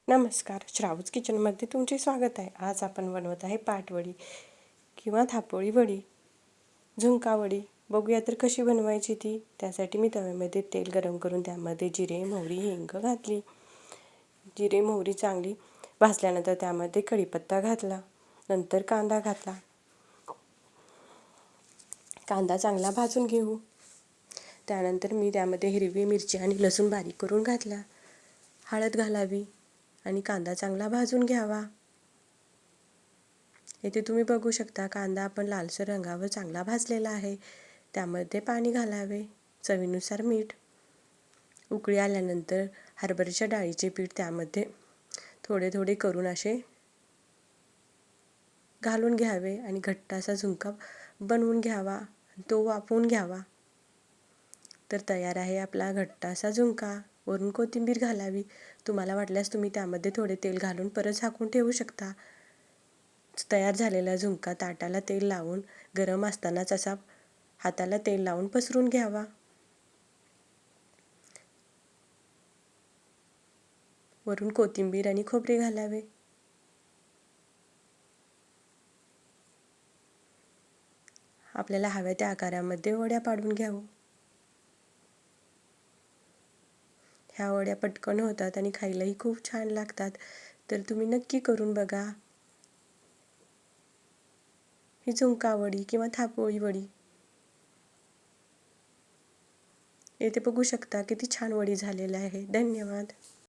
नमस्कार, श्रावूज किचनमध्ये तुमचे स्वागत आहे. आज आपण बनवत आहे पाटवडी किंवा थापोळी वडी, झुणका वडी. बघूया तर कशी बनवायची ती. त्यासाठी मी तव्यामध्ये तेल गरम करून त्यामध्ये जिरे, मोहरी, हिंग घातली. जिरे मोहरी चांगली भाजल्यानंतर त्यामध्ये कढीपत्ता घातला. नंतर कांदा घातला. कांदा चांगला भाजून घेऊ. त्यानंतर मी त्यामध्ये हिरवी मिरची आणि लसूण बारीक करून घातला. हळद घालावी आणि कांदा चांगला भाजून घ्यावा. इथे तुम्ही बघू शकता कांदा आपण लालसर रंगावर चांगला भाजलेला आहे. त्यामध्ये पाणी घालावे, चवीनुसार मीठ. उकळी आल्यानंतर हरभऱ्याच्या डाळीचे पीठ त्यामध्ये थोडे थोडे करून असे घालून घ्यावे आणि घट्ट असा झुणका बनवून घ्यावा. तो वाफवून घ्यावा. तर तयार आहे आपला घट्ट असा झुणका. वरून कोथिंबीर घालावी. तुम्हाला वाटल्यास तुम्ही त्यामध्ये थोडे तेल घालून परत झाकून ठेवू शकता. तयार झालेला झुणका ताटाला तेल लावून गरम असतानाच असा हाताला तेल लावून पसरून घ्यावा. वरून कोथिंबीर आणि खोबरे घालावे. आपल्याला हव्या त्या आकारामध्ये वड्या पाडून घ्यावं. ह्या वड्या पटकन होतात आणि खायलाही खूप छान लागतात. तर तुम्ही नक्की करून बघा ही झुणका वडी किंवा थापोळी वडी. येथे बघू शकता किती छान वडी झालेली आहे. धन्यवाद.